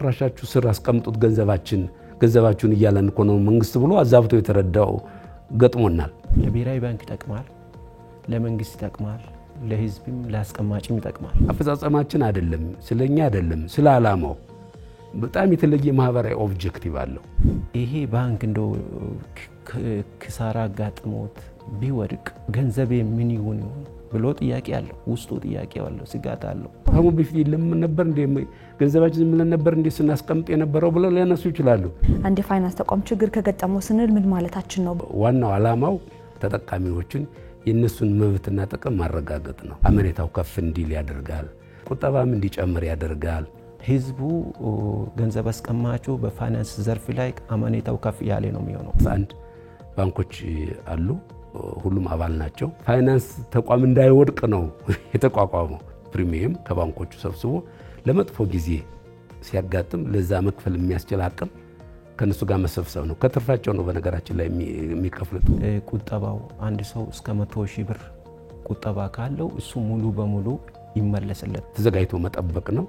በፍራሻችሁ ስር አስቀምጡት ገንዘባችሁን እያለን እኮ ነው መንግስት ብሎ አዛብቶ የተረዳው ገጥሞናል። ለብሔራዊ ባንክ ይጠቅማል፣ ለመንግስት ይጠቅማል፣ ለህዝብም ለአስቀማጭም ይጠቅማል። አፈጻጸማችን አይደለም ስለኛ አይደለም ስለ ዓላማው በጣም የተለየ ማህበራዊ ኦብጀክቲቭ አለው። ይሄ ባንክ እንደው ክሳራ ጋጥሞት ቢወድቅ ገንዘቤ ምን ይሆን ብሎ ጥያቄ አለው፣ ውስጡ ጥያቄ አለው፣ ስጋት አለው። አሁን በፊት ለምን ነበር እንደ ገንዘባችን ምን ነበር እንደ ስናስቀምጥ የነበረው ብለው ሊያነሱ ይችላሉ። አንድ ፋይናንስ ተቋም ችግር ከገጠመው ስንል ምን ማለታችን ነው? ዋናው ዓላማው ተጠቃሚዎችን የነሱን መብትና ጥቅም ማረጋገጥ ነው። አመኔታው ከፍ እንዲል ያደርጋል፣ ቁጠባም እንዲጨምር ያደርጋል። ህዝቡ ገንዘብ አስቀማጩ በፋይናንስ ዘርፍ ላይ አመኔታው ከፍ ያለ ነው የሚሆነው። አንድ ባንኮች አሉ፣ ሁሉም አባል ናቸው። ፋይናንስ ተቋም እንዳይወድቅ ነው የተቋቋመው። ፕሪሚየም ከባንኮቹ ሰብስቦ ለመጥፎ ጊዜ ሲያጋጥም ለዛ መክፈል የሚያስችል አቅም ከነሱ ጋር መሰብሰብ ነው። ከትርፋቸው ነው በነገራችን ላይ የሚከፍሉት። ቁጠባው አንድ ሰው እስከ 100,000 ብር ቁጠባ ካለው እሱ ሙሉ በሙሉ ይመለስለት ተዘጋጅቶ መጠበቅ ነው።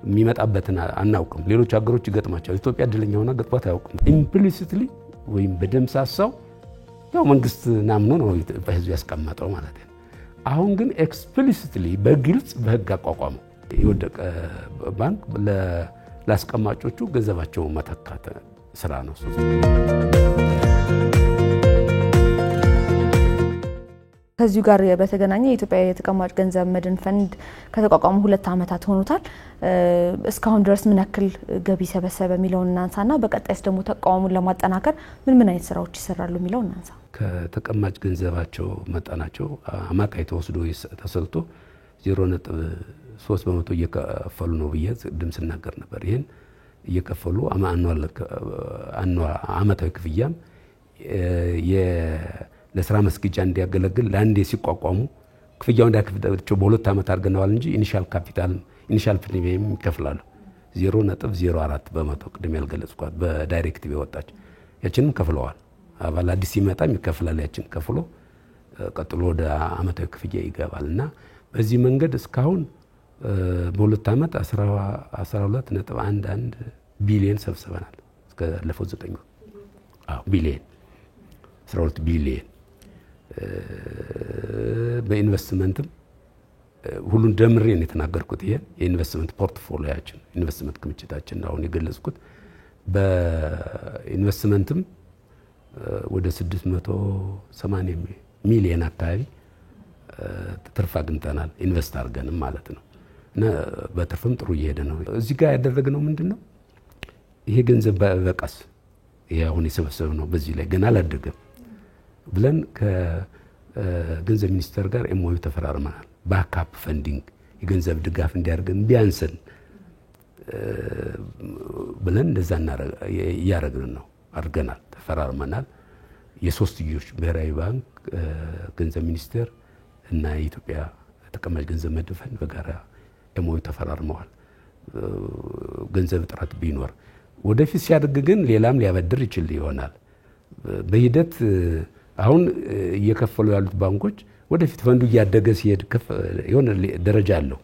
የሚመጣበትን አናውቅም። ሌሎች ሀገሮች ይገጥማቸዋል። ኢትዮጵያ እድለኛ ሆና ገጥሟት አያውቅም። ኢምፕሊሲትሊ ወይም በደምሳሳው ያው መንግስት ናምኖ ነው በህዝብ ያስቀመጠው ማለት ነው። አሁን ግን ኤክስፕሊሲትሊ በግልጽ በህግ አቋቋመው የወደቀ ባንክ ለአስቀማጮቹ ገንዘባቸው መተካት ስራ ነው። ከዚሁ ጋር በተገናኘ የኢትዮጵያ የተቀማጭ ገንዘብ መድን ፈንድ ከተቋቋመ 2 ዓመታት ሆኖታል። እስካሁን ድረስ ምን ያክል ገቢ ሰበሰበ የሚለውን እናንሳና በቀጣይስ ደግሞ ተቋሙን ለማጠናከር ምን አይነት ስራዎች ይሰራሉ የሚለውን እናንሳ። ከተቀማጭ ገንዘባቸው መጠናቸው አማካይ ተወስዶ ተሰልቶ 0.3% እየከፈሉ ነው ብዬ ድም ስናገር ነበር። ይሄን እየከፈሉ አመታዊ ክፍያም ለስራ መስጊጃ እንዲያገለግል ለአንዴ ሲቋቋሙ ክፍያው እንዳከፍታቸው በ2 ዓመት አድርገናል እንጂ ኢኒሻል ፕሪሚየም ይከፍላሉ 0.04% ቅድም ያልገለጽኳት በዳይሬክቲቭ የወጣች ያችንን ከፍለዋል። አባል አዲስ ይመጣም ይከፍላል። ያችን ከፍሎ ቀጥሎ ወደ አመታዊ ክፍያ ይገባልና በዚህ መንገድ እስካሁን በ2 ዓመት 12.11 ቢሊዮን ሰብስበናል። እስከ ለፈው 9 ቢሊዮን 12 ቢሊዮን በኢንቨስትመንትም ሁሉን ደምሬን የተናገርኩት ይሄ የኢንቨስትመንት ፖርትፎሊዮአችን ኢንቨስትመንት ክምችታችን አሁን የገለጽኩት በኢንቨስትመንትም ወደ 680 ሚሊዮን አካባቢ ትርፍ አግኝተናል ኢንቨስት አድርገንም ማለት ነው። እና በትርፍም ጥሩ እየሄደ ነው። እዚህ ጋር ያደረግነው ምንድነው ይሄ ገንዘብ በቀስ ይሄ አሁን የሰበሰብነው በዚህ ላይ ገና አላደገም ብለን ከገንዘብ ሚኒስቴር ጋር ኤምኦዩ ተፈራርመናል። ባክአፕ ፈንዲንግ የገንዘብ ድጋፍ እንዲያደርገን ቢያንስን ብለን እንደዛ ያደረግን ነው አድርገናል፣ ተፈራርመናል። የሶስትዮሽ ብሔራዊ ባንክ ገንዘብ ሚኒስቴር እና የኢትዮጵያ ተቀማጭ ገንዘብ መድን ፈንድ በጋራ ኤምኦዩ ተፈራርመዋል። ገንዘብ ጥራት ቢኖር ወደፊት ሲያድግ ግን ሌላም ሊያበድር ይችል ይሆናል። በሂደት አሁን እየከፈሉ ያሉት ባንኮች ወደፊት ፈንዱ እያደገ ሲሄድ የሆነ ደረጃ አለው።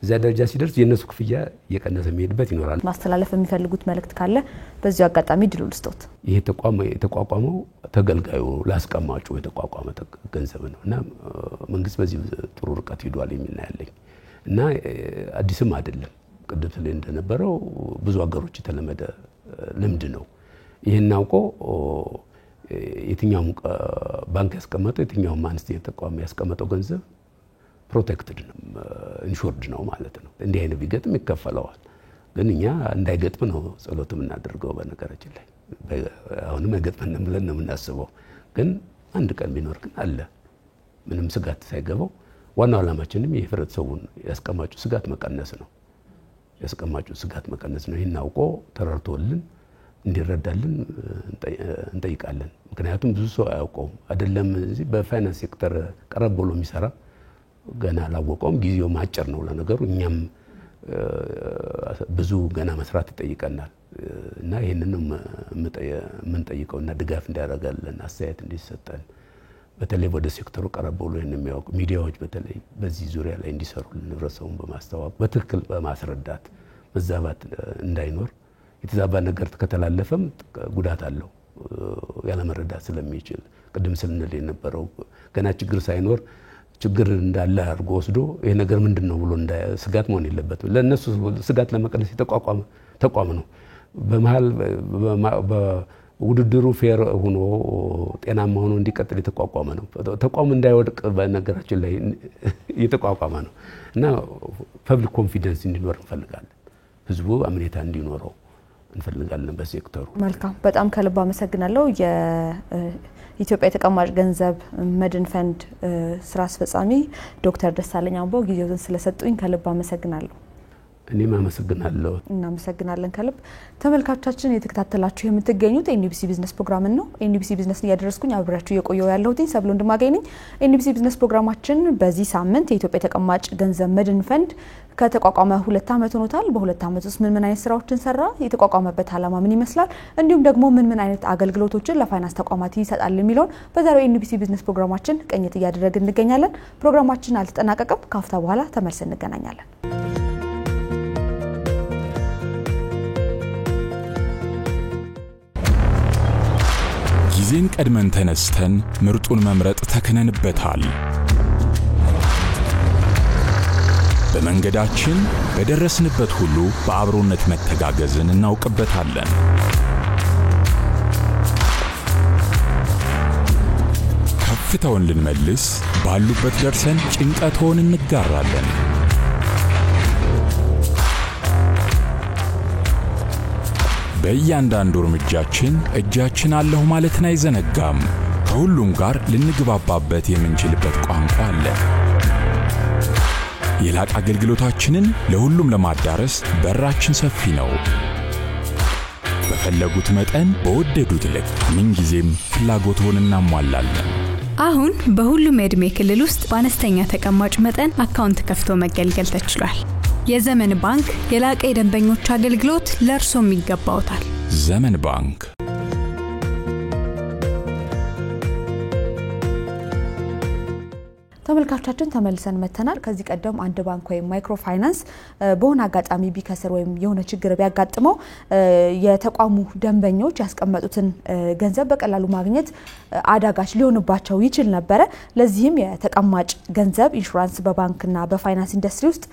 እዛ ደረጃ ሲደርስ የነሱ ክፍያ እየቀነሰ የሚሄድበት ይኖራል። ማስተላለፍ የሚፈልጉት መልእክት ካለ በዚሁ አጋጣሚ ድሉ ልስጦት። ይሄ የተቋቋመው ተገልጋዩ ላስቀማጩ የተቋቋመ ገንዘብ ነውና መንግስት በዚህ ጥሩ ርቀት ሄዷል የሚል ያለኝ እና አዲስም አይደለም። ቅድም ስለ እንደነበረው ብዙ ሀገሮች የተለመደ ልምድ ነው። ይሄን አውቆ የትኛውም ባንክ ያስቀመጠው የትኛውም አንስቴት ተቋም ያስቀመጠው ገንዘብ ፕሮቴክትድ ነው ኢንሹርድ ነው ማለት ነው። እንዲህ አይነት ቢገጥም ይከፈለዋል። ግን እኛ እንዳይገጥም ነው ጸሎት የምናደርገው። በነገራችን ላይ አሁንም አይገጥመንም ብለን ነው የምናስበው። ግን አንድ ቀን ቢኖር ግን አለ ምንም ስጋት ሳይገባው ዋናው ዓላማችንም የህብረተሰቡን ያስቀማጩ ስጋት መቀነስ ነው። ያስቀማጩ ስጋት መቀነስ ነው። ይሄን አውቆ ተረድቶልን እንዲረዳልን እንጠይቃለን። ምክንያቱም ብዙ ሰው አያውቀውም አይደለም። እዚህ በፋይናንስ ሴክተር ቀረብ ብሎ የሚሰራ ገና አላወቀውም። ጊዜው ማጭር ነው ለነገሩ። እኛም ብዙ ገና መስራት ይጠይቀናል እና ይሄንን የምንጠይቀውና ድጋፍ እንዲያደርጋለን አስተያየት እንዲሰጠን በተለይ ወደ ሴክተሩ ቀረብ ብሎ የሚያውቁ ሚዲያዎች በተለይ በዚህ ዙሪያ ላይ እንዲሰሩ ህብረተሰቡን በማስተዋወቅ በትክክል በማስረዳት መዛባት እንዳይኖር የተዛባ ነገር ከተላለፈም ጉዳት አለው ያለ መረዳት ስለሚችል ቅድም ስንል የነበረው ገና ችግር ሳይኖር ችግር እንዳለ አድርጎ ወስዶ ይሄ ነገር ምንድነው ብሎ ስጋት መሆን የለበትም። ለነሱ ስጋት ለመቀነስ የተቋቋመ ተቋም ነው። በመሃል በውድድሩ ፌር ሆኖ ጤናማ ሆኖ እንዲቀጥል የተቋቋመ ነው። ተቋም እንዳይወድቅ በነገራችን ላይ የተቋቋመ ነው እና ፐብሊክ ኮንፊደንስ እንዲኖር እንፈልጋለን። ህዝቡ አምኔታ እንዲኖረው እንፈልጋለን በሴክተሩ። መልካም በጣም ከልብ አመሰግናለሁ። የኢትዮጵያ የተቀማጭ ገንዘብ መድን ፈንድ ስራ አስፈጻሚ ዶክተር ደሳለኝ አምቦ ጊዜውን ስለሰጡኝ ከልብ አመሰግናለሁ። እኔም አመሰግናለሁ። እናመሰግናለን ከልብ። ተመልካቾቻችን የተከታተላችሁ የምትገኙት ኤንቢሲ ቢዝነስ ፕሮግራም ነው። ኤንቢሲ ቢዝነስን ያደረስኩኝ አብራችሁ የቆየው ያለሁት ሰብሎ እንደማገኝ ነኝ። ኤንቢሲ ቢዝነስ ፕሮግራማችን በዚህ ሳምንት የኢትዮጵያ የተቀማጭ ገንዘብ መድን ፈንድ ከተቋቋመ 2 ዓመት ሆኖታል። በ2 ዓመት ውስጥ ምን አይነት ስራዎችን ሰራ፣ የተቋቋመበት ዓላማ ምን ይመስላል፣ እንዲሁም ደግሞ ምን አይነት አገልግሎቶችን ለፋይናንስ ተቋማት ይሰጣል የሚለውን በዛሬው ኤንቢሲ ቢዝነስ ፕሮግራማችን ቅኝት እያደረግን እንገኛለን። ፕሮግራማችን አልተጠናቀቀም። ካፍታ በኋላ ተመልሰን እንገናኛለን። ጊዜን ቀድመን ተነስተን ምርጡን መምረጥ ተከነንበታል። በመንገዳችን በደረስንበት ሁሉ በአብሮነት መተጋገዝን እናውቅበታለን። ከፍታውን ልንመልስ ባሉበት ደርሰን ጭንቀቶን እንጋራለን። በእያንዳንዱ እርምጃችን እጃችን አለሁ ማለትን አይዘነጋም። ከሁሉም ጋር ልንግባባበት የምንችልበት ቋንቋ አለ። የላቅ አገልግሎታችንን ለሁሉም ለማዳረስ በራችን ሰፊ ነው። በፈለጉት መጠን በወደዱት ልክ ምንጊዜም ፍላጎትዎን እናሟላለን። አሁን በሁሉም የዕድሜ ክልል ውስጥ በአነስተኛ ተቀማጭ መጠን አካውንት ከፍቶ መገልገል ተችሏል። የዘመን ባንክ የላቀ የደንበኞች አገልግሎት ለእርሶም ይገባዎታል። ዘመን ባንክ። ተመልካቾቻችን ተመልሰን መተናል። ከዚህ ቀደም አንድ ባንክ ወይም ማይክሮ ፋይናንስ በሆነ አጋጣሚ ቢከስር ወይም የሆነ ችግር ቢያጋጥመው የተቋሙ ደንበኞች ያስቀመጡትን ገንዘብ በቀላሉ ማግኘት አዳጋች ሊሆንባቸው ይችል ነበር። ለዚህም የተቀማጭ ገንዘብ ኢንሹራንስ በባንክና በፋይናንስ ኢንዱስትሪ ውስጥ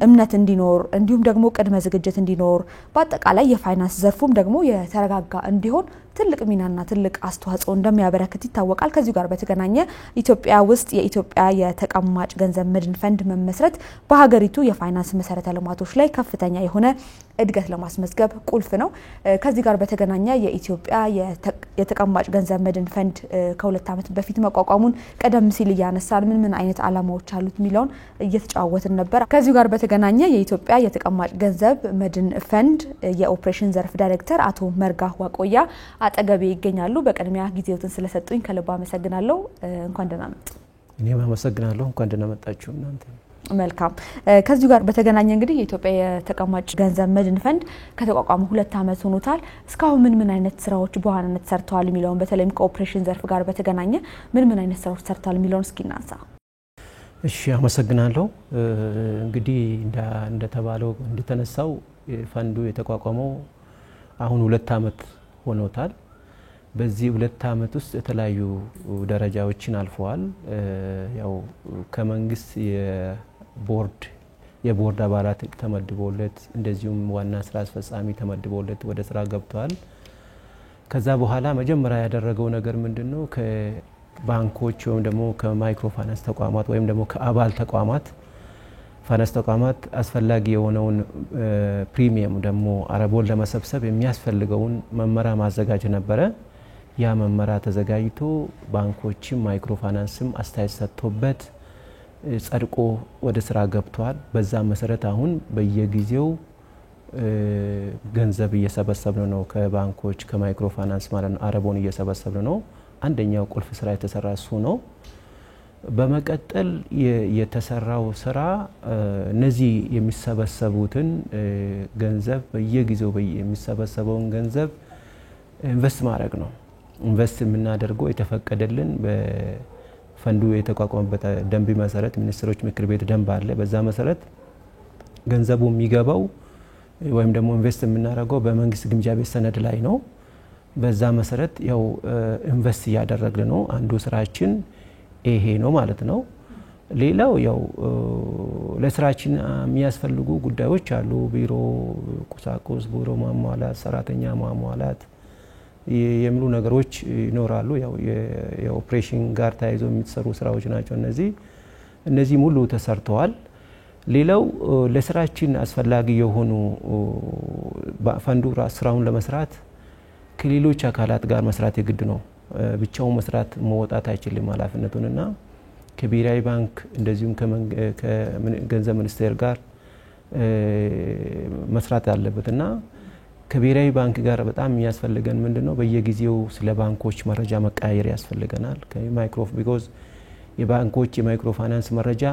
እምነት እንዲኖር እንዲሁም ደግሞ ቅድመ ዝግጅት እንዲኖር በአጠቃላይ የፋይናንስ ዘርፉም ደግሞ የተረጋጋ እንዲሆን ትልቅ ሚናና ትልቅ አስተዋጽኦ እንደሚያበረክት ይታወቃል። ከዚህ ጋር በተገናኘ ኢትዮጵያ ውስጥ የኢትዮጵያ የተቀማጭ ገንዘብ መድን ፈንድ መመስረት በሀገሪቱ የፋይናንስ መሰረተ ልማቶች ላይ ከፍተኛ የሆነ እድገት ለማስመዝገብ ቁልፍ ነው። ከዚህ ጋር በተገናኘ የኢትዮጵያ የተቀማጭ ገንዘብ መድን ፈንድ ከ2 ዓመት በፊት መቋቋሙን ቀደም ሲል ያነሳን ምን አይነት ዓላማዎች አሉት ሚሊዮን እየተጫወትን ነበር። ከዚህ ጋር በተገናኘ የኢትዮጵያ የተቀማጭ ገንዘብ መድን ፈንድ የኦፕሬሽን ዘርፍ ዳይሬክተር አቶ መርጋ ዋቆያ አጠገቤ ይገኛሉ። በቀድሚያ ጊዜውትን ስለሰጡኝ ከልብ አመሰግናለሁ። እንኳን ደህና መጡ። እኔም አመሰግናለሁ። እንኳን ደህና መጣችሁ እናንተ። መልካም። ከዚህ ጋር በተገናኘ እንግዲህ የኢትዮጵያ የተቀማጭ ገንዘብ መድን ፈንድ ከተቋቋመ 2 ዓመት ሆኖታል። እስካሁን ምን አይነት ስራዎች በዋናነት ሰርተዋል የሚለውን በተለይም ከኦፕሬሽን ዘርፍ ጋር በተገናኘ ምን አይነት ስራዎች ሰርተዋል የሚለውን እስኪ እናንሳ። እሺ አመሰግናለሁ። እንግዲህ እንደተባለው እንደተነሳው ፈንዱ የተቋቋመው አሁን 2 ዓመት ሆኖታል። በዚህ 2 ዓመት ውስጥ የተለያዩ ደረጃዎችን አልፈዋል። ያው ከመንግስት የቦርድ አባላት ተመድቦለት እንደዚሁም ዋና ስራ አስፈጻሚ ተመድቦለት ወደ ስራ ገብቷል። ከዛ በኋላ መጀመሪያ ያደረገው ነገር ምንድነው? ከባንኮች ወይም ደግሞ ከማይክሮ ፋይናንስ ተቋማት ወይም ደግሞ ከአባል ተቋማት ፋይናንስ ተቋማት አስፈላጊ የሆነውን ፕሪሚየም ደግሞ አረቦን ለመሰብሰብ የሚያስፈልገውን መመሪያ ማዘጋጀት ነበረ። ያ መመሪያ ተዘጋጅቶ ባንኮችም ማይክሮ ፋይናንስም አስተያየት ሰጥቶበት ጸድቆ ወደ ስራ ገብቷል። በዛ መሰረት አሁን በየጊዜው ገንዘብ እየሰበሰብን ነው ከባንኮች ከማይክሮ ፋይናንስ ማለት ነው። አረቦን እየሰበሰብን ነው። አንደኛው ቁልፍ ስራ የተሰራ እሱ ነው። በመቀጠል የተሰራው ስራ እነዚህ የሚሰበሰቡትን ገንዘብ በየጊዜው የሚሰበሰበውን ገንዘብ ኢንቨስት ማድረግ ነው። ኢንቨስት የምናደርገው የተፈቀደልን በፈንዱ የተቋቋመበት ደንብ መሰረት ሚኒስትሮች ምክር ቤት ደንብ አለ። በዛ መሰረት ገንዘቡ የሚገባው ወይም ደግሞ ኢንቨስት የምናደርገው በመንግስት ግምጃ ቤት ሰነድ ላይ ነው። በዛ መሰረት ያው ኢንቨስት ያደረግን ነው። አንዱ ስራችን ይሄ ነው ማለት ነው። ሌላው ያው ለስራችን የሚያስፈልጉ ጉዳዮች አሉ። ቢሮ ቁሳቁስ፣ ቢሮ ማሟላት፣ ሰራተኛ ማሟላት የሚሉ ነገሮች ይኖራሉ። ያው የኦፕሬሽን ጋር ተያይዞ የሚሰሩ ስራዎች ናቸው እነዚህ ሙሉ ተሰርተዋል። ሌላው ለስራችን አስፈላጊ የሆኑ ፈንዱ ስራውን ለመስራት ከሌሎች አካላት ጋር መስራት የግድ ነው። ብቻውን መስራት መወጣት አይችልም ኃላፊነቱንና ከብሔራዊ ባንክ እንደዚሁም ከገንዘብ ሚኒስቴር ጋር መስራት አለበትና ከብሔራዊ ባንክ ጋር በጣም የሚያስፈልገን ምንድነው በየጊዜው ስለ ባንኮች መረጃ መቀያየር ያስፈልገናል። ከማይክሮ ቢኮዝ የባንኮች የማይክሮ ፋይናንስ መረጃ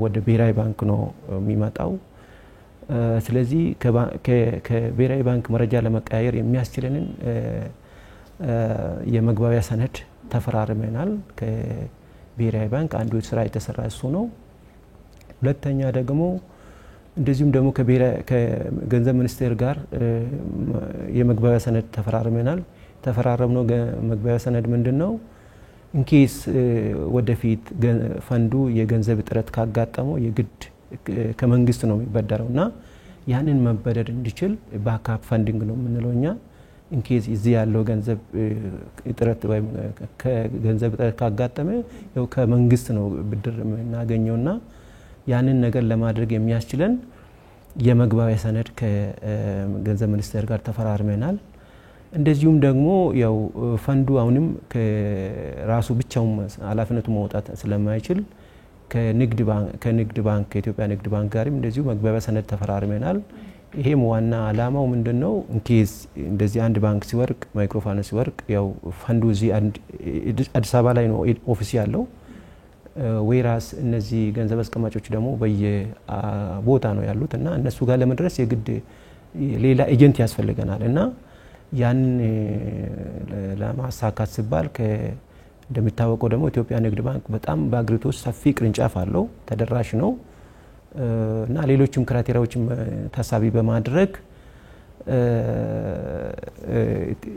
ወደ ብሔራዊ ባንክ ነው የሚመጣው። ስለዚህ ከብሔራዊ ባንክ መረጃ ለመቀያየር የሚያስችለንን የመግባቢያ ሰነድ ተፈራርመናል ከብሔራዊ ባንክ። አንዱ ስራ የተሰራ እሱ ነው። ሁለተኛ ደግሞ እንደዚሁም ደግሞ ከገንዘብ ሚኒስቴር ጋር የመግባቢያ ሰነድ ተፈራርመናል። ተፈራረምነው መግባቢያ ሰነድ ምንድነው ኢንኬስ ወደፊት ፈንዱ የገንዘብ እጥረት ካጋጠመው የግድ ከመንግስት ነው የሚበደረውና ያንን መበደር እንዲችል ባካፕ ፈንዲንግ ነው የምንለውኛ። ኢንኬስ እዚህ ያለው ገንዘብ እጥረት ወይም ከገንዘብ እጥረት ካጋጠመ ያው ከመንግስት ነው ብድር የምናገኘውና ያንን ነገር ለማድረግ የሚያስችለን የመግባቢያ ሰነድ ከገንዘብ ሚኒስቴር ጋር ተፈራርመናል። እንደዚሁም ደግሞ ያው ፈንዱ አሁንም ከራሱ ብቻው ኃላፊነቱ መውጣት ስለማይችል ከንግድ ባንክ ከኢትዮጵያ ንግድ ባንክ ጋርም እንደዚሁ መግባቢያ ሰነድ ተፈራርመናል። ይሄም ዋና አላማው ምንድነው ኢንኬስ እንደዚህ አንድ ባንክ ሲወርቅ ማይክሮፋይናንስ ሲወርቅ ያው ፈንዱ እዚህ አዲስ አበባ ላይ ነው ኦፊስ ያለው። ወይራስ እነዚህ ገንዘብ አስቀማጮች ደግሞ በየቦታ ነው ያሉት እና እነሱ ጋር ለመድረስ የግድ ሌላ ኤጀንት ያስፈልገናል እና ያን ለማሳካት ሲባል እንደሚታወቀው ደግሞ ኢትዮጵያ ንግድ ባንክ በጣም በአገሪቱ ውስጥ ሰፊ ቅርንጫፍ አለው፣ ተደራሽ ነው እና ሌሎችም ክራይቴሪያዎችም ታሳቢ በማድረግ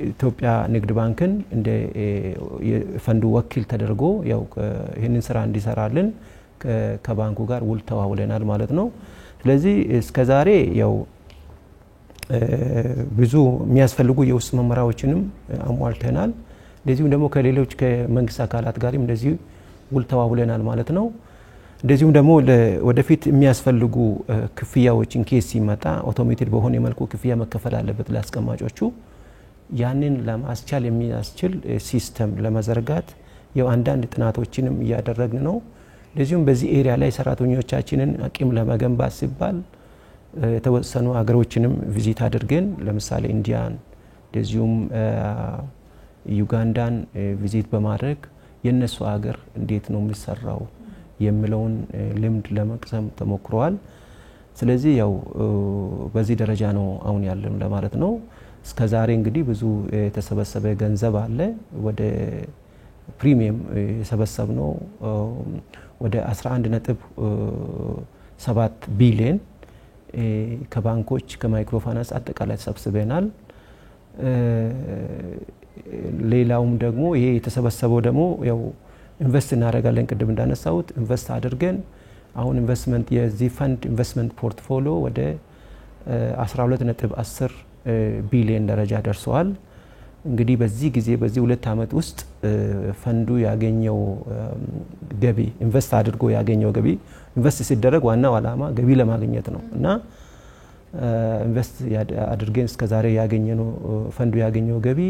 ኢትዮጵያ ንግድ ባንክን እንደ ፈንዱ ወኪል ተደርጎ ያው ይሄንን ስራ እንዲሰራልን ከባንኩ ጋር ውል ተዋውለናል ማለት ነው። ስለዚህ እስከዛሬ ያው ብዙ የሚያስፈልጉ የውስጥ መመሪያዎችንም አሟልተናል። እንደዚሁም ደግሞ ከሌሎች ከመንግስት አካላት ጋርም እንደዚሁ ውል ተዋውለናል ማለት ነው። እንደዚሁም ደግሞ ወደፊት የሚያስፈልጉ ክፍያዎች ኢንኬስ ሲመጣ አውቶሜትድ በሆነ መልኩ ክፍያ መከፈል አለበት ለአስቀማጮቹ። ያንን ለማስቻል የሚያስችል ሲስተም ለመዘርጋት ያው አንዳንድ ጥናቶችንም እያደረግን ነው። እንደዚሁም በዚህ ኤሪያ ላይ ሰራተኞቻችንን አቅም ለመገንባት ሲባል የተወሰኑ ሀገሮችንም ቪዚት አድርገን ለምሳሌ ኢንዲያን እንደዚሁም ዩጋንዳን ቪዚት በማድረግ የነሱ ሀገር እንዴት ነው የሚሰራው የሚለውን ልምድ ለመቅሰም ተሞክሯል። ስለዚህ ያው በዚህ ደረጃ ነው አሁን ያለን ለማለት ነው። እስከዛሬ እንግዲህ ብዙ የተሰበሰበ ገንዘብ አለ። ወደ ፕሪሚየም የሰበሰብነው ወደ 11.7 ቢሊዮን ከባንኮች ከማይክሮፋይናንስ አጠቃላይ ሰብስበናል። ሌላውም ደግሞ ይሄ የተሰበሰበው ደግሞ ያው ኢንቨስት እናደርጋለን። ቅድም እንዳነሳሁት ኢንቨስት አድርገን አሁን ኢንቨስትመንት የዚህ ፈንድ ኢንቨስትመንት ፖርትፎሊዮ ወደ 12.10 ቢሊዮን ደረጃ ደርሷል። እንግዲህ በዚህ ጊዜ በዚህ 2 አመት ውስጥ ፈንዱ ያገኘው ገቢ ኢንቨስት አድርጎ ያገኘው ገቢ ኢንቨስት ሲደረግ ዋናው አላማ ገቢ ለማግኘት ነው እና ኢንቨስት አድርገን እስከዛሬ ያገኘነው ፈንዱ ያገኘው ገቢ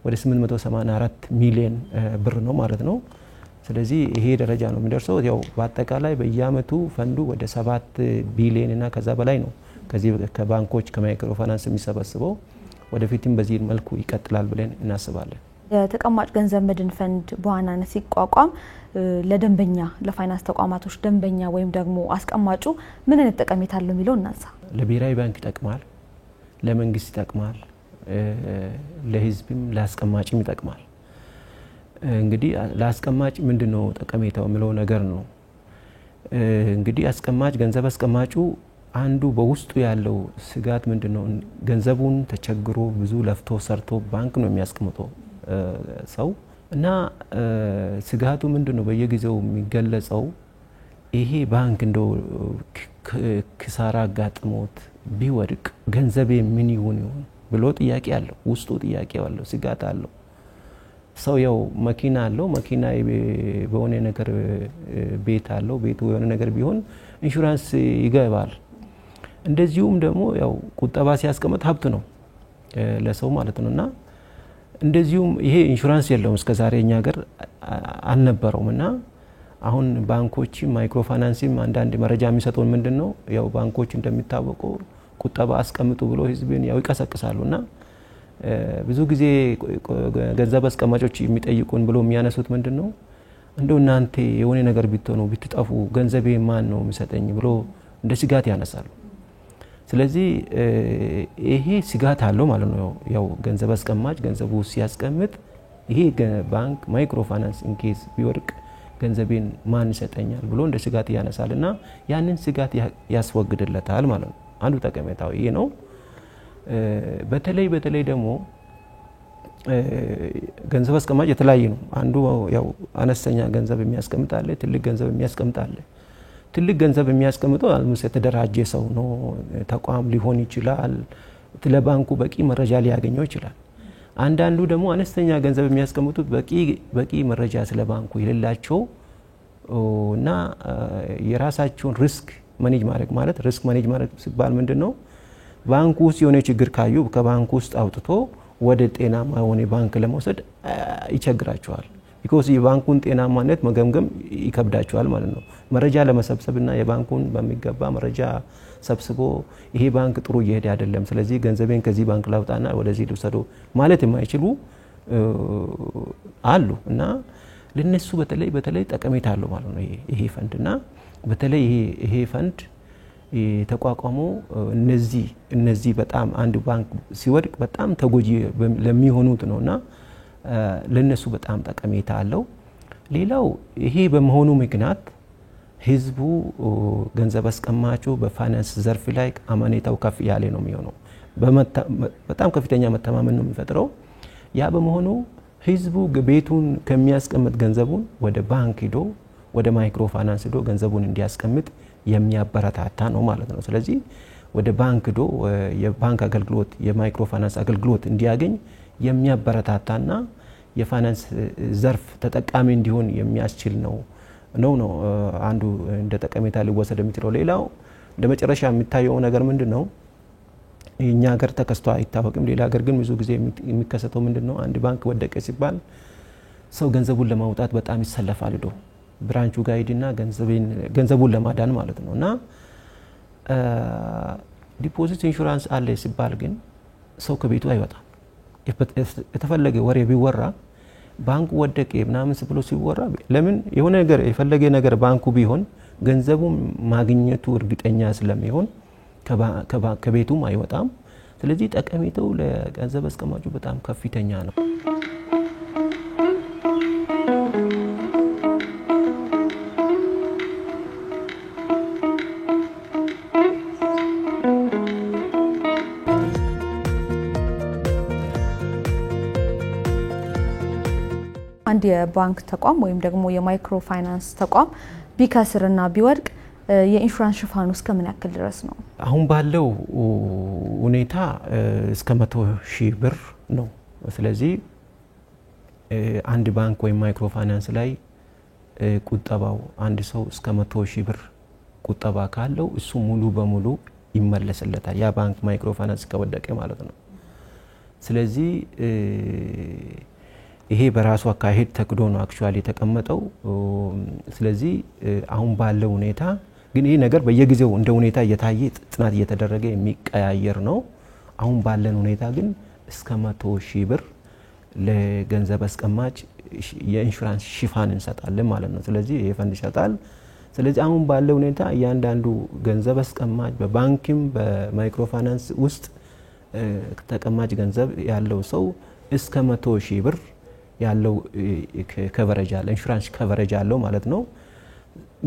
ወደ 884 ሚሊዮን ብር ነው ማለት ነው። ስለዚህ ይሄ ደረጃ ነው የሚደርሰው። ያው በአጠቃላይ በየአመቱ ፈንዱ ወደ 7 ቢሊዮን እና ከዛ በላይ ነው ከዚህ ከባንኮች ከማይክሮ ፋይናንስ የሚሰበስበው። ወደፊትም በዚህ መልኩ ይቀጥላል ብለን እናስባለን። የተቀማጭ ገንዘብ መድን ፈንድ በዋናነት ሲቋቋም ለደንበኛ ለፋይናንስ ተቋማቶች ደንበኛ ወይም ደግሞ አስቀማጩ ምን አይነት ጠቀሜታ አለው የሚለው እናንሳ። ለብሔራዊ ባንክ ይጠቅማል፣ ለመንግስት ይጠቅማል፣ ለህዝብም ለአስቀማጭም ይጠቅማል። እንግዲህ ለአስቀማጭ ምንድነው ጠቀሜታው የሚለው ነገር ነው። እንግዲህ አስቀማጭ ገንዘብ አስቀማጩ አንዱ በውስጡ ያለው ስጋት ምንድነው ገንዘቡን ተቸግሮ ብዙ ለፍቶ ሰርቶ ባንክ ነው የሚያስቀምጠው ሰው እና ስጋቱ ምንድነው በየጊዜው የሚገለጸው ይሄ ባንክ እንደው ክሳራ ጋጥሞት ቢወድቅ ገንዘቤ ምን ይሆን ብሎ ጥያቄ አለው ውስጡ ጥያቄ አለው ስጋት አለው ሰው ያው መኪና አለው መኪና በሆነ ነገር ቤት አለው ቤቱ የሆነ ነገር ቢሆን ኢንሹራንስ ይገባል እንደዚሁም ደግሞ ያው ቁጠባ ሲያስቀምጥ ሀብት ነው ለሰው ማለት ነውና እንደዚሁም ይሄ ኢንሹራንስ የለውም እስከዛሬኛ ሀገር አልነበረውምና አሁን ባንኮች ማይክሮ ፋይናንስም አንዳንድ መረጃ የሚሰጡን ምንድነው ያው ባንኮች እንደሚታወቀው ቁጠባ አስቀምጡ ብሎ ህዝብን ያው ይቀሰቅሳሉና ብዙ ጊዜ ገንዘብ አስቀማጮች የሚጠይቁን ብሎ የሚያነሱት ምንድነው እንደው እናንተ የሆነ ነገር ቢትሆኑ ቢትጠፉ ገንዘቤ ማን ነው የሚሰጠኝ ብሎ እንደ ስጋት ያነሳሉ ስለዚህ ይሄ ስጋት አለው ማለት ነው ያው ገንዘብ አስቀማጭ ገንዘቡ ሲያስቀምጥ ይሄ ባንክ ማይክሮ ፋይናንስ ኢንኬስ ቢወርቅ ገንዘቤን ማን ይሰጠኛል ብሎ እንደ ስጋት ያነሳልና ያንን ስጋት ያስወግድለታል ማለት ነው አንዱ ጠቀሜታው ይሄ ነው በተለይ ደግሞ ገንዘብ አስቀማጭ የተለያየ ነው አንዱ ያው አነስተኛ ገንዘብ የሚያስቀምጥ አለ ትልቅ ገንዘብ የሚያስቀምጥ አለ ትልቅ ገንዘብ የሚያስቀምጠው አልሙስ የተደራጀ ሰው ነው ተቋም ሊሆን ይችላል ለባንኩ በቂ መረጃ ሊያገኘው ይችላል አንዳንዱ ደግሞ አነስተኛ ገንዘብ የሚያስቀምጡት በቂ መረጃ ስለ ባንኩ ይልላቸው እና የራሳቸውን ሪስክ ማኔጅ ማድረግ ማለት ሪስክ ማኔጅ ማድረግ ሲባል ምንድነው ባንኩ ውስጥ የሆነ ችግር ካዩ ከባንኩ ውስጥ አውጥቶ ወደ ጤናማ የሆነ ባንክ ለመውሰድ ይቸግራቸዋል because የባንኩን ጤናማነት መገምገም ይከብዳቸዋል ማለት ነው መረጃ ለመሰብሰብና የባንኩን በሚገባ መረጃ ሰብስቦ ይሄ ባንክ ጥሩ እየሄደ አይደለም ስለዚህ ገንዘቤን ከዚህ ባንክ ላውጣና ወደዚህ ልውሰደው ማለት የማይችሉ አሉ እና ለነሱ በተለይ ጠቀሜታ አለው ማለት ነው ይሄ ፈንድና በተለይ ይሄ ፈንድ ተቋቋሙ እነዚህ በጣም አንድ ባንክ ሲወድቅ በጣም ተጎጂ ለሚሆኑት ነውና ለነሱ በጣም ጠቀሜታ አለው ሌላው ይሄ በመሆኑ ምክንያት ህዝቡ ገንዘብ አስቀማጩ በፋይናንስ ዘርፍ ላይ አማኔታው ከፍ ያለ ነው የሚሆነው በጣም ከፍተኛ መተማመን ነው የሚፈጥረው ያ በመሆኑ ህዝቡ ቤቱን ከሚያስቀምጥ ገንዘቡን ወደ ባንክ ሄዶ ወደ ማይክሮ ፋይናንስ ሄዶ ገንዘቡን እንዲያስቀምጥ የሚያበረታታ ነው ማለት ነው ስለዚህ ወደ ባንክ ሄዶ የባንክ አገልግሎት የማይክሮ ፋይናንስ አገልግሎት እንዲያገኝ የሚያበረታታና የፋይናንስ ዘርፍ ተጠቃሚ እንዲሆን የሚያስችል ነው አንዱ እንደ ጠቀሜታ ሊወሰድ የሚችለው ሌላው ለመጨረሻ የሚታየው ነገር ምንድነው እኛ ሀገር ተከስቶ አይታወቅም ሌላ ሀገር ግን ብዙ ጊዜ የሚከሰተው ምንድነው አንድ ባንክ ወደቀ ሲባል ሰው ገንዘቡን ለማውጣት በጣም ይሰለፋል ሄዶ ብራንቹ ጋር ሄድና ገንዘቡን ለማዳን ማለት ነውና ዲፖዚት ኢንሹራንስ አለ ሲባል ግን ሰው ከቤቱ አይወጣም የተፈለገ ወሬ ቢወራ ባንኩ ወደቀ ምናምን ብሎ ሲወራ ለምን የሆነ ነገር የፈለገ ነገር ባንኩ ቢሆን ገንዘቡ ማግኘቱ እርግጠኛ ስለሚሆን ከቤቱም አይወጣም ስለዚህ ጠቀሜታው ለገንዘብ አስቀማጩ በጣም ከፍተኛ ነው አንድ የባንክ ተቋም ወይም ደግሞ የማይክሮ ፋይናንስ ተቋም ቢከስርና ቢወድቅ የኢንሹራንስ ሽፋኑ እስከ ምን ያክል ድረስ ነው አሁን ባለው ሁኔታ እስከ 100,000 ብር ነው ስለዚህ አንድ ባንክ ወይ ማይክሮ ፋይናንስ ላይ ቁጠባው አንድ ሰው እስከ 100,000 ብር ቁጠባ ካለው እሱ ሙሉ በሙሉ ይመለስለታል ያ ባንክ ማይክሮ ፋይናንስ ከወደቀ ማለት ነው ስለዚህ ይሄ በራሱ አካሄድ ተክዶ ነው አክቹአሊ ተቀመጠው ስለዚህ አሁን ባለው ሁኔታ ግን ይሄ ነገር በየጊዜው እንደ ሁኔታ እየታየ ጥናት እየተደረገ የሚቀያየር ነው አሁን ባለን ሁኔታ ግን እስከ 100,000 ብር ለገንዘብ አስቀማጭ የኢንሹራንስ ሽፋን እንሰጣለን ማለት ነው ስለዚህ ይሄ ፈንድ ይሰጣል ስለዚህ አሁን ባለው ሁኔታ ያንዳንዱ ገንዘብ አስቀማጭ በባንክም በማይክሮ ፋይናንስ ውስጥ ተቀማጭ ገንዘብ ያለው ሰው እስከ 100,000 ብር ያለው ከቨሬጅ አለ ኢንሹራንስ ከቨሬጅ አለው ማለት ነው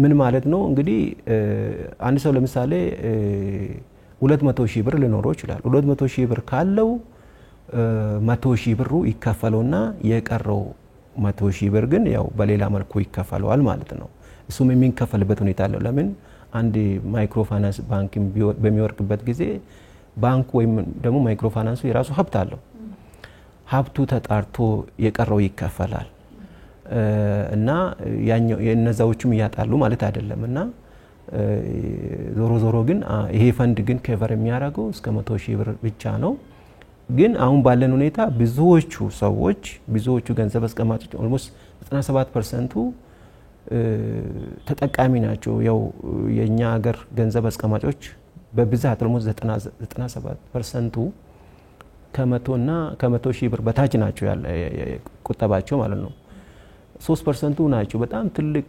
ምን ማለት ነው እንግዲህ አንድ ሰው ለምሳሌ 200,000 ብር ሊኖረው ይችላል 200,000 ብር ካለው 100,000 ብሩ ይከፈለውና የቀረው 100,000 ብር ግን ያው በሌላ መልኩ ይከፈለዋል ማለት ነው እሱም የሚከፈልበት ሁኔታ አለው ለምን አንድ ማይክሮ ፋይናንስ ባንክ በሚወርቅበት ጊዜ ባንኩ ወይም ደግሞ ማይክሮ ፋይናንሱ የራሱ ሀብት አለው ሀብቱ ተጣርቶ የቀረው ይከፈላል እና ያኛው የነዛዎቹም ያጣሉ ማለት አይደለም እና ዞሮ ግን ይሄ ፈንድ ግን ከቨር የሚያደርገው እስከ 100,000 ብር ብቻ ነው ግን አሁን ባለን ሁኔታ ብዙዎቹ ገንዘብ አስቀማጮች ኦልሞስት 97% ተጠቃሚ ናቸው ያው የኛ ሀገር ገንዘብ አስቀማጮች በብዛት ኦልሞስት 97% ከመቶና ከ100,000 ብር በታች ናቸው ያለ ቁጠባቸው ማለት ነው 3% ናቸው በጣም ትልቅ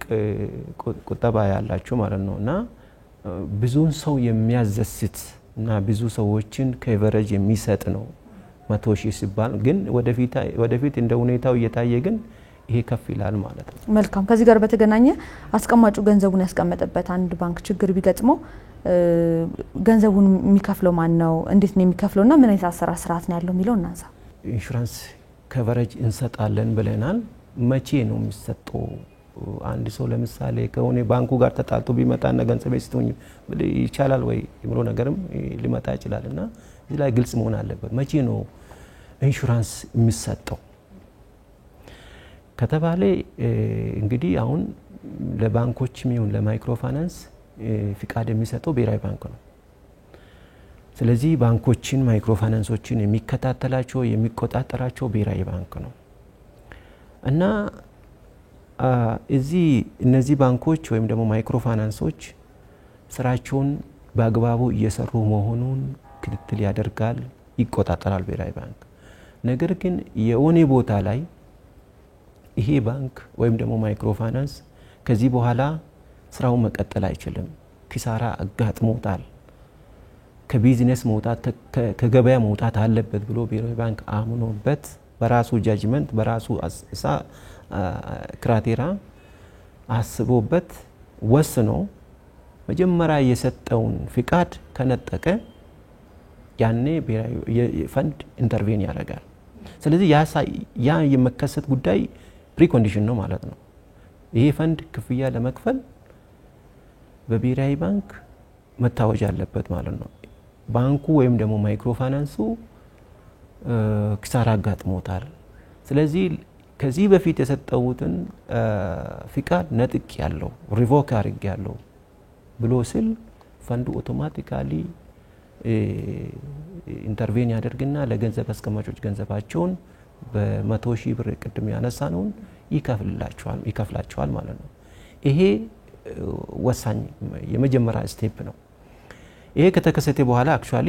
ቁጠባ ያላቸው ማለት ነውና ብዙውን ሰው የሚያዘስት እና ብዙ ሰዎችን ከቨሬጅ የሚሰጥ ነው 100,000 ሲባል ግን ወደፊት እንደ ሁኔታው እየታየ ግን ይሄ ከፍ ይላል ማለት ነው መልካም ከዚህ ጋር በተገናኘ አስቀማጩ ገንዘቡን ያስቀመጠበት አንድ ባንክ ችግር ቢገጥመው ገንዘቡን የሚከፍለው ማን ነው እንዴት ነው የሚከፍለውና ምን አይነት አሰራር ስርዓት ነው ያለው የሚለው እናንሳ ኢንሹራንስ ከቨሬጅ እንሰጣለን ብለናል መቼ ነው የሚሰጠው አንድ ሰው ለምሳሌ ከሆነ ባንኩ ጋር ተጣልቶ ቢመጣና ገንዘብ ይስጡኝ ይቻላል ወይ የሚለው ነገርም ሊመጣ ይችላልና እዚህ ላይ ግልጽ መሆን አለበት መቼ ነው ኢንሹራንስ የሚሰጠው ከተባለ እንግዲህ አሁን ለባንኮችም ይሁን ለማይክሮ ፋይናንስ ፍቃድ የሚሰጠው ብሔራዊ ባንክ ነው ስለዚህ ባንኮችን ማይክሮ ፋይናንሶችን የሚከታተላቸው የሚቆጣጠራቸው ብሔራዊ ባንክ ነው እና እነዚህ ባንኮች ወይም ደግሞ ማይክሮ ፋይናንሶች ስራቸውን በአግባቡ እየሰሩ መሆኑን ክትትል ያደርጋል ይቆጣጠራል ብሔራዊ ባንክ ነገር ግን የሆነ ቦታ ላይ ይሄ ባንክ ወይም ደግሞ ማይክሮ ፋይናንስ ከዚህ በኋላ ስራው መቀጠል አይችልም ኪሳራ አጋጥሞታል ከቢዝነስ መውጣት ከገበያ መውጣት አለበት ብሎ ብሔራዊ ባንክ አምኖበት በራሱ ጃጅመንት በራሱ ክራቴራ አስቦበት ወስኖ መጀመሪያ የሰጠውን ፍቃድ ከነጠቀ ያኔ ብሔራዊ ፈንድ ኢንተርቬን ያደርጋል ስለዚህ ያ የመከሰት ጉዳይ ፕሪኮንዲሽን ነው ማለት ነው ይሄ ፈንድ ክፍያ ለመክፈል በብሔራዊ ባንክ መታወጅ አለበት ማለት ነው ባንኩ ወይም ደግሞ ማይክሮ ፋይናንሱ ኪሳራ አጋጥሞታል ስለዚህ ከዚህ በፊት የሰጠውትን ፍቃድ ነጥቅ ያለው ሪቮክ አድርግ ያለው ብሎ ሲል ፈንዱ አውቶማቲካሊ ኢንተርቬን ያደርግና ለገንዘብ አስቀማጮች ገንዘባቸውን በ100,000 ብር ቅድም ያነሳነውን ይከፍላቸዋል ማለት ነው ይሄ ወሳኝ የመጀመሪያ ስቴፕ ነው ይሄ ከተከሰተ በኋላ አክቹአሊ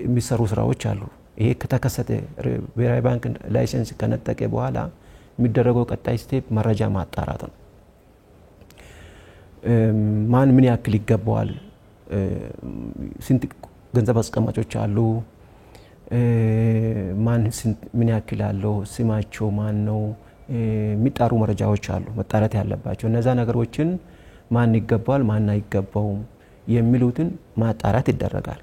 የሚሰሩ ስራዎች አሉ ይሄ ከተከሰተ ብሔራዊ ባንክ ላይሰንስ ከነጠቀ በኋላ የሚደረገው ቀጣይ ስቴፕ መረጃ ማጣራት ነው ማን ምን ያክል ይገባዋል ስንት ገንዘብ አስቀማጮች አሉ ማን ምን ያክል አለው ስማቸው ማን ነው የሚጣሩ መረጃዎች አሉ መጣራት ያለባቸው እነዛ ነገሮችን ማን ይገባዋል ማን አይገባውም የሚሉትን ማጣራት ይደረጋል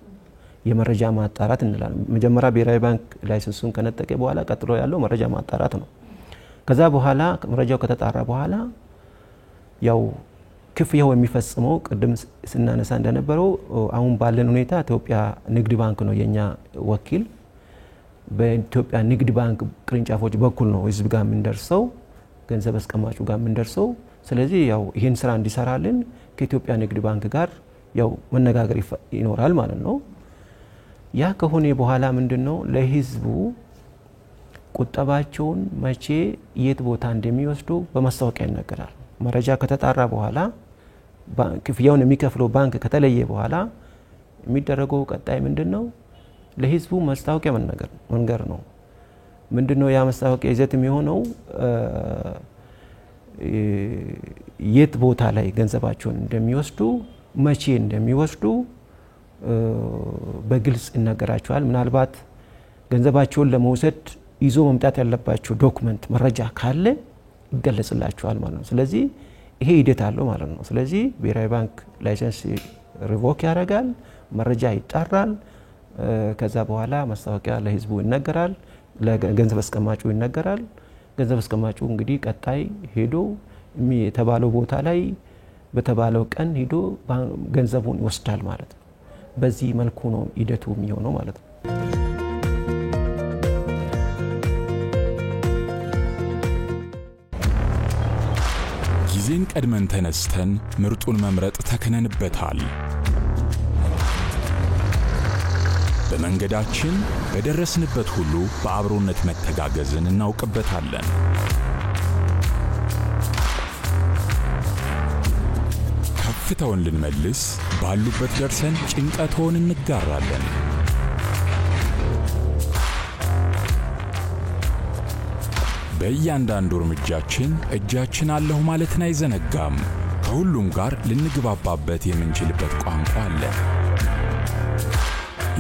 የመረጃ ማጣራት እንላለን መጀመሪያ ብሔራዊ ባንክ ላይሰንሱን ከነጠቀ በኋላ ቀጥሎ ያለው መረጃ ማጣራት ነው ከዛ በኋላ መረጃው ከተጣራ በኋላ ያው ክፍያው የሚፈጽመው ቅድም ስናነሳ እንደነበረው አሁን ባለን ሁኔታ ኢትዮጵያ ንግድ ባንክ ነው የኛ ወኪል በኢትዮጵያ ንግድ ባንክ ቅርንጫፎች በኩል ነው ህዝብ ጋር ምንደርሰው ገንዘብ አስቀማጩ ጋር ምንደርሰው ስለዚህ ያው ይሄን ስራ እንዲሰራልን ከኢትዮጵያ ንግድ ባንክ ጋር ያው መነጋገር ይኖራል ማለት ነው ያ ከሆነ በኋላ ምንድነው ለህዝቡ ቁጠባቸውን መቼ የት ቦታ እንደሚወስዱ በማስታወቂያ ይነገራል መረጃ ከተጣራ በኋላ ክፍያውን የሚከፍለው ባንክ ከተለየ በኋላ የሚደረገው ቀጣይ ምንድነው ለህዝቡ ማስታወቂያ መንገር ነው ምንድነው ያ ማስታወቂያ ይዘት የሚሆነው የት ቦታ ላይ ገንዘባቸውን እንደሚወስዱ መቼ እንደሚወስዱ በግልጽ ይነገራቸዋል ምናልባት ገንዘባቸውን ለመውሰድ ይዞ መምጣት ያለባቸው ዶክመንት መረጃ ካለ ይገለጽላቸዋል ማለት ነው ስለዚህ ይሄ ሂደት አለው ማለት ነው ስለዚህ ብሔራዊ ባንክ ላይሰንስ ሪቮክ ያደርጋል መረጃ ይጣራል ከዛ በኋላ ማስታወቂያ ለህዝቡ ይነገራል ለገንዘብ አስቀማጩ ይነገራል ገንዘብ አስቀማጩ እንግዲህ ቀጣይ ሄዶ የተባለው ቦታ ላይ በተባለው ቀን ሄዶ ገንዘቡን ይወስዳል ማለት ነው በዚህ መልኩ ነው ሂደቱ የሚሆነው ማለት ነው ጊዜን ቀድመን ተነስተን ምርጡን መምረጥ ተከነንበታል በመንገዳችን በደረስንበት ሁሉ በአብሮነት መተጋገዝን እናውቅበታለን ከፍታውን ልንመልስ ባሉበት ደርሰን ጭንቀቶን እንጋራለን በእያንዳንዱ እርምጃችን እጃችን አለሁ ማለትን አይዘነጋም ከሁሉም ጋር ልንግባባበት የምንችልበት ቋንቋ አለ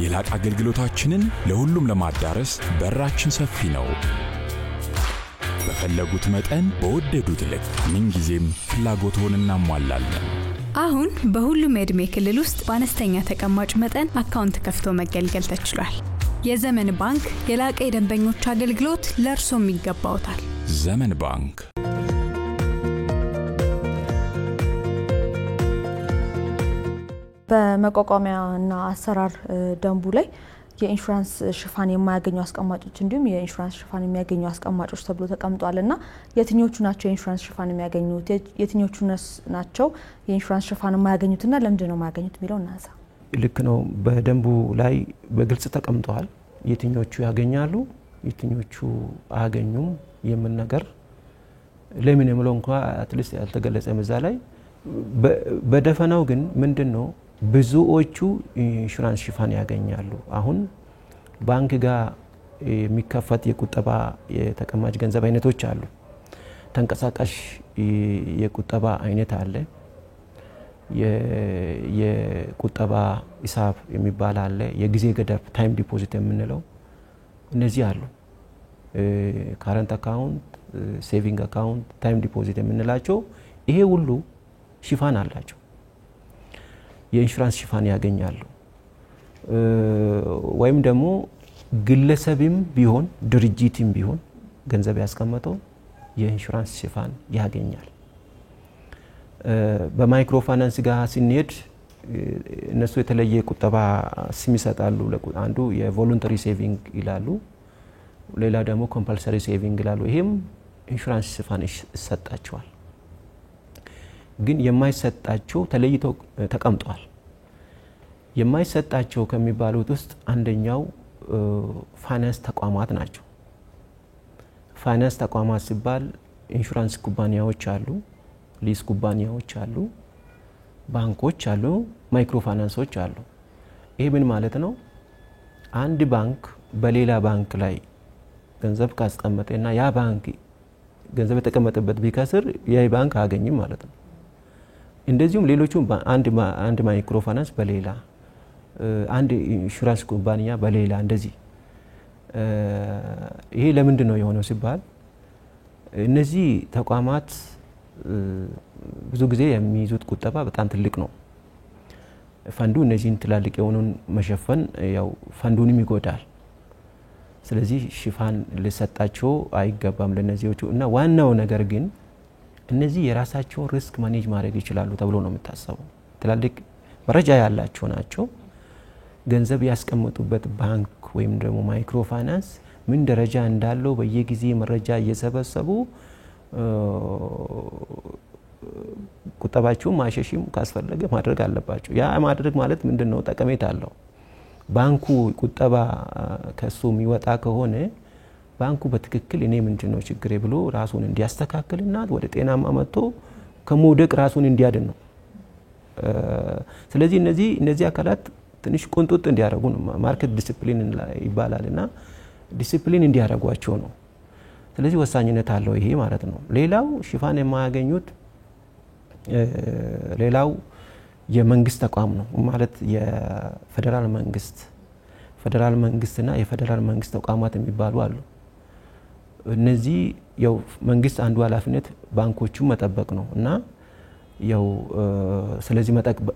የላቀ አገልግሎታችንን ለሁሉም ለማዳረስ በራችን ሰፊ ነው በፈለጉት መጠን በወደዱት ልክ ምንጊዜም ፍላጎትዎን እናሟላለን አሁን በሁሉም የዕድሜ ክልል ውስጥ በአነስተኛ ተቀማጭ መጠን አካውንት ከፍቶ መገልገል ተችሏል የዘመን ባንክ የላቀ የደንበኞች አገልግሎት ለእርሶም ይገባዎታል ዘመን ባንክ በመቋቋሚያና አሰራር ደንቡ ላይ የኢንሹራንስ ሽፋን የማያገኙ አስቀማጮች እንዲሁም የኢንሹራንስ ሽፋን የሚያገኙ አስቀማጮች ተብሎ ተቀምጧልና የትኞቹ ናቸው የኢንሹራንስ ሽፋን የሚያገኙት የትኞቹ ናቸው የኢንሹራንስ ሽፋን የማያገኙትና ለምንድን ነው የማያገኙት የሚለው እናንሳ ልክ ነው በደንቡ ላይ በግልጽ ተቀምጧል የትኞቹ ያገኛሉ የትኞቹ አያገኙም የምን ነገር ለምን የምለው እንኳን አትሊስት ያልተገለጸ መዛ ላይ በደፈናው ግን ምንድነው ብዙዎቹ ኢንሹራንስ ሽፋን ያገኛሉ አሁን ባንክ ጋር የሚከፈት የቁጠባ የተቀማጭ ገንዘብ አይነቶች አሉ ተንቀሳቃሽ የቁጠባ አይነት አለ የቁጠባ ሂሳብ የሚባል አለ የጊዜ ገደብ ታይም ዲፖዚት የምንለው እነዚህ አሉ ካረንት አካውንት ሴቪንግ አካውንት ታይም ዲፖዚት የምንላቸው ይሄ ሁሉ ሽፋን አላቸው የኢንሹራንስ ሽፋን ያገኛሉ ወይም ደግሞ ግለሰብም ቢሆን ድርጅትም ቢሆን ገንዘብ ያስቀመጠው የኢንሹራንስ ሽፋን ያገኛል በማይክሮ ፋይናንስ ጋር ሲነድ እነሱ የተለየ ቁጠባ ስም ይሰጣሉ አንዱ የቮለንተሪ ሴቪንግ ይላሉ ሌላ ደግሞ ኮምፐልሰሪ ሴቪንግ ይላሉ ይሄም ኢንሹራንስ ሽፋን ይሰጣቸዋል ግን የማይሰጣቸው ተለይቶ ተቀምጧል የማይሰጣቸው ከሚባሉት ውስጥ አንደኛው ፋይናንስ ተቋማት ናቸው ፋይናንስ ተቋማት ሲባል ኢንሹራንስ ኩባንያዎች አሉ ሊስ ኩባንያዎች አሉ ባንኮች አሉ ማይክሮ ፋይናንሶች አሉ ይሄ ምን ማለት ነው አንድ ባንክ በሌላ ባንክ ላይ ገንዘብ ካስቀመጠና ያ ባንክ ገንዘብ የተቀመጠበት ቢከስር ያ ባንክ አያገኝም ማለት ነው እንደዚሁም ሌሎቹ አንድ ማይክሮ ፋይናንስ በሌላ አንድ ኢንሹራንስ ኩባንያ በሌላ እንደዚህ ይሄ ለምንድን ነው የሆነው ሲባል እነዚህ ተቋማት ብዙ ጊዜ የሚይዙት ቁጠባ በጣም ትልቅ ነው ፈንዱ እነዚህን ትላልቅ የሆኑን መሸፈን ያው ፈንዱንም ይጎዳል ስለዚህ ሽፋን ለሰጣቸው አይገባም ለነዚህዎቹ እና ዋናው ነገር ግን እነዚህ የራሳቸው ሪስክ ማኔጅ ማድረግ ይችላሉ ተብሎ ነው የሚታሰበው ትላልቅ መረጃ ያላቸው ናቸው ገንዘብ ያስቀምጡበት ባንክ ወይም ደግሞ ማይክሮ ፋይናንስ ምን ደረጃ እንዳለው በየጊዜ መረጃ እየሰበሰቡ ቁጠባቸው ማሸሽም ካስፈለገ ማድረግ አለባቸው ያ ማድረግ ማለት ምንድነው ጠቀሜታ አለው ባንኩ ቁጠባ ከሱ የሚወጣ ከሆነ ባንኩ በትክክል እኔ ምንድነው ችግሬ ብሎ ራሱን እንዲያስተካክልና ወደ ጤናማ መጥቶ ከመውደቅ ራሱን እንዲያድን ነው ስለዚህ እነዚህ አካላት ትንሽ ቁንጡጥ እንዲያረጉ ነው ማርኬት ዲሲፕሊን ይባላልና ዲሲፕሊን እንዲያረጓቸው ነው ስለዚህ ወሳኝነት አለው ይሄ ማለት ነው ሌላው ሽፋን የማያገኙት ሌላው የመንግስት ተቋም ነው ማለት የፌደራል መንግስትና የፌደራል መንግስት ተቋማት የሚባሉ አሉ እነዚህ ያው መንግስት አንዱ ኃላፊነት ባንኮቹን መጠበቅ ነው እና ያው ስለዚህ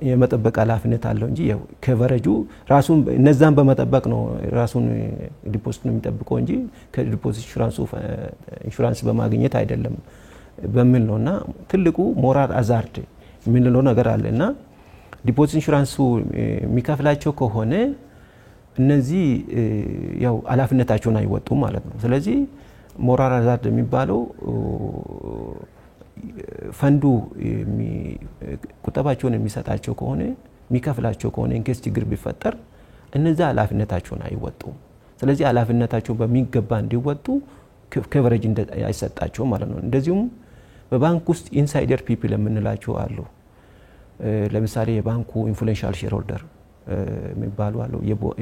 የመጠበቅ ኃላፊነት አለው እንጂ ያው ከቨሬጁ ራሱን እነዛን በመጠበቅ ነው ራሱን ዲፖዚት ነው የሚጠብቀው እንጂ ከዲፖዚት ኢንሹራንስ በማግኘት አይደለም በሚል ነውና ትልቁ ሞራል አዛርድ የሚለው ነገር አለና ዲፖዚት ኢንሹራንሱ የሚከፍላቸው ከሆነ እነዚህ ያው ኃላፊነታቸውን አይወጡም ማለት ነው። ስለዚህ ሞራል አዛርድ የሚባለው ፈንዱ ቁጠባቸውን የሚሰጣቸው ከሆነ የሚከፍላቸው ከሆነ እንኬስ ችግር ቢፈጠር እነዛ ኃላፊነታቸውን አይወጡም። ስለዚህ ኃላፊነታቸው በሚገባ እንዲወጡ ከቨሬጅ አይሰጣቸው ማለት ነው። እንደዚሁም በባንክ ውስጥ ኢንሳይደር ፒፕል የምንላቸው አሉ። ለምሳሌ የባንኩ ኢንፍሉዌንሻል ሼር ሆልደር የሚባሉ አሉ፣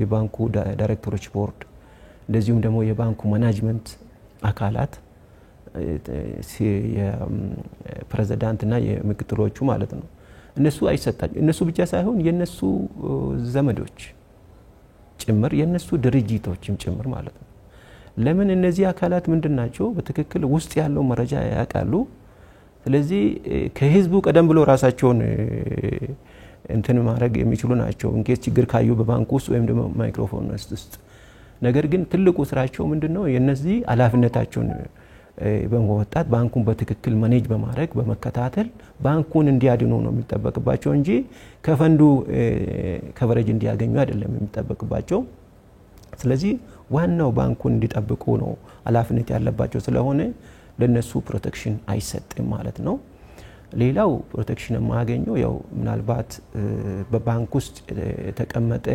የባንኩ ዳይሬክተሮች ቦርድ፣ እንደዚሁም ደግሞ የባንኩ ማኔጅመንት አካላት የፕሬዝዳንት እና የምክትሎቹ ማለት ነው። እነሱ አይሰጣቸው። እነሱ ብቻ ሳይሆን የነሱ ዘመዶች ጭምር የነሱ ድርጅቶችም ጭምር ማለት ነው። ለምን እነዚህ አካላት ምንድናቸው? በትክክል ውስጥ ያለው መረጃ ያውቃሉ። ስለዚህ ከህዝቡ ቀደም ብሎ ራሳቸውን እንትን ማድረግ የሚችሉ ናቸው እንኬስ ችግር ካዩ በባንኩ ውስጥ ወይም ደግሞ ማይክሮፋይናንስ ውስጥ። ነገር ግን ትልቁ ስራቸው ምንድነው? የነዚህ ኃላፊነታቸውን በመወጣት ባንኩን በትክክል ማኔጅ በማድረግ በመከታተል ባንኩን እንዲያድኑ ነው የሚጠበቅባቸው እንጂ ከፈንዱ ከቨሬጅ እንዲያገኙ አይደለም የሚጠበቅባቸው። ስለዚህ ዋናው ባንኩን እንዲጠብቁ ነው ኃላፊነት ያለባቸው ስለሆነ ለነሱ ፕሮቴክሽን አይሰጥም ማለት ነው። ሌላው ፕሮቴክሽን የማያገኘው ያው ምናልባት በባንክ ውስጥ የተቀመጠ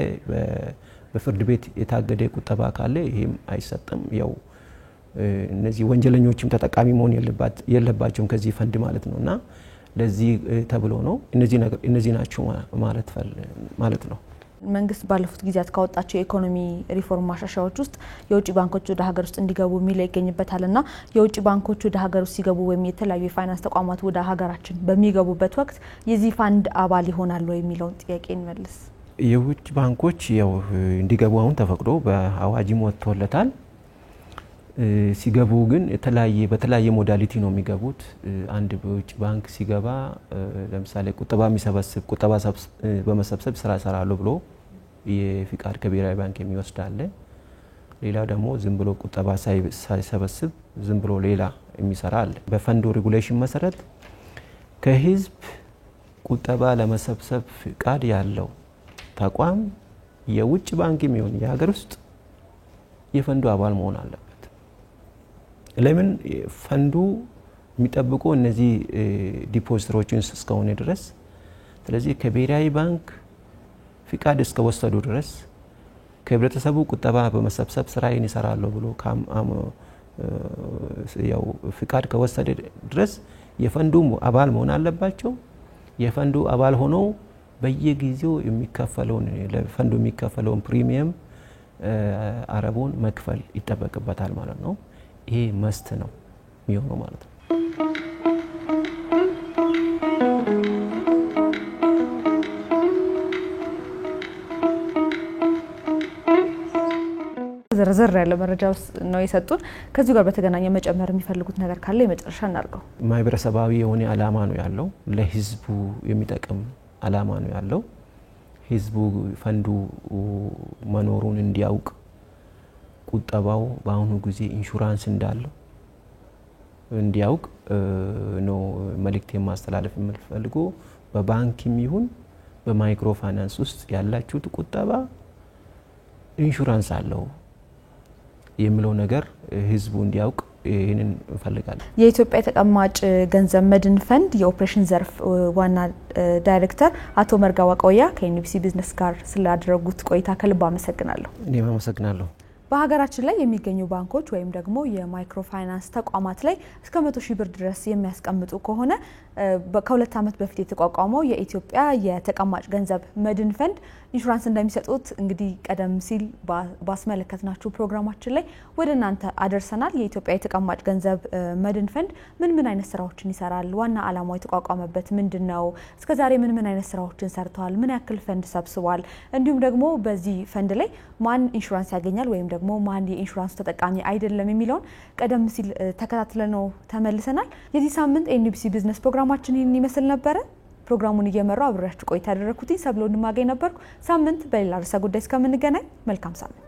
በፍርድ ቤት የታገደ ቁጠባ ካለ ይሄም አይሰጥም። ያው እነዚህ ወንጀለኞችም ተጠቃሚ መሆን የለባቸውም ከዚህ ፈንድ ማለት ነውና ለዚህ ተብሎ ነው እነዚህ ናቸው ማለት ነው። መንግስት ባለፉት ጊዜያት ካወጣቸው የኢኮኖሚ ሪፎርም ማሻሻያዎች ውስጥ የውጭ ባንኮች ወደ ሀገር ውስጥ እንዲገቡ የሚል ይገኝበታልና የውጭ ባንኮች ወደ ሀገር ውስጥ ሲገቡ ወይም የተለያዩ የፋይናንስ ተቋማት ወደ ሀገራችን በሚገቡበት ወቅት የዚህ ፈንድ አባል ይሆናሉ የሚለውን ጥያቄ እንመልስ። የውጭ ባንኮች ያው እንዲገቡ አሁን ተፈቅዶ በአዋጅም ወጥቶለታል። ሲገቡ ግን በተለያየ ሞዳሊቲ ነው የሚገቡት። አንድ በውጭ ባንክ ሲገባ ለምሳሌ ቁጠባ በመሰብሰብ ስራ ሰራለሁ ብሎ የፍቃድ ከብሔራዊ ባንክ የሚወስድ አለ። ሌላው ደግሞ ዝም ብሎ ቁጠባ ሳይሰበስብ ዝም ብሎ ሌላ የሚሰራ አለ። በፈንዱ ሬጉሌሽን መሰረት ከህዝብ ቁጠባ ለመሰብሰብ ፍቃድ ያለው ተቋም የውጭ ባንክ የሚሆን የሀገር ውስጥ የፈንዱ አባል መሆን አለበት። ለምን ፈንዱ የሚጠብቁ እነዚህ ዲፖዚተሮችን እስከሆነ ድረስ ስለዚህ ከብሔራዊ ባንክ ፍቃድ እስከወሰዱ ድረስ ከህብረተሰቡ ቁጠባ በመሰብሰብ ስራዬን ይሰራለሁ ብሎ ያው ፍቃድ ከወሰደ ድረስ የፈንዱ አባል መሆን አለባቸው። የፈንዱ አባል ሆኖ በየጊዜው የሚከፈለውን ለፈንዱ የሚከፈለውን ፕሪሚየም አረቡን መክፈል ይጠበቅበታል ማለት ነው። ይሄ መስት ነው የሚሆነው ማለት ነው። ዘርዘር ያለ መረጃ ነው የሰጡን። ከዚህ ጋር በተገናኘ መጨመር የሚፈልጉት ነገር ካለ የመጨረሻ እናርገው። ማህበረሰባዊ የሆነ አላማ ነው ያለው፣ ለህዝቡ የሚጠቅም አላማ ነው ያለው። ህዝቡ ፈንዱ መኖሩን እንዲያውቅ ቁጠባው በአሁኑ ጊዜ ኢንሹራንስ እንዳለው እንዲያውቅ ነው መልእክት ማስተላለፍ የምፈልገው። በባንክም ይሁን በማይክሮ ፋይናንስ ውስጥ ያላችሁት ቁጠባ ኢንሹራንስ አለው የሚለው ነገር ህዝቡ እንዲያውቅ ይሄንን እንፈልጋለን። የኢትዮጵያ ተቀማጭ ገንዘብ መድን ፈንድ የኦፕሬሽን ዘርፍ ዋና ዳይሬክተር አቶ መርጋ ዋቆያ ከኤንቢሲ ቢዝነስ ጋር ስላደረጉት ቆይታ ከልብ አመሰግናለሁ። እኔም አመሰግናለሁ። በሀገራችን ላይ የሚገኙ ባንኮች ወይም ደግሞ የማይክሮ ፋይናንስ ተቋማት ላይ እስከ 100,000 ብር ድረስ የሚያስቀምጡ ከሆነ ከሁለት ዓመት በፊት የተቋቋመው የኢትዮጵያ የተቀማጭ ገንዘብ መድን ፈንድ ኢንሹራንስ እንደሚሰጡት እንግዲህ ቀደም ሲል ባስመለከትናችሁ ፕሮግራማችን ላይ ወደ እናንተ አደርሰናል። የኢትዮጵያ የተቀማጭ ገንዘብ መድን ፈንድ ምን አይነት ስራዎችን ይሰራል? ዋና ዓላማው የተቋቋመበት ምንድነው? እስከዛሬ ምን አይነት ስራዎችን ሰርተዋል? ምን ያክል ፈንድ ሰብስቧል? እንዲሁም ደግሞ በዚህ ፈንድ ላይ ማን ኢንሹራንስ ያገኛል ወይም ደግሞ ማን የኢንሹራንስ ተጠቃሚ አይደለም የሚለውን ቀደም ሲል ተከታትለነው ተመልሰናል። የዚህ ሳምንት ኤንቢሲ ቢዝነስ ፕሮግራማችን ይህን ይመስል ነበር። ፕሮግራሙን እየመራው አብራችሁ ቆይታ ያደረኩት ሰብለ ወንድማገኝ ነበርኩ። ሳምንት በሌላ ርዕሰ ጉዳይ እስከምንገናኝ መልካም ሳምንት።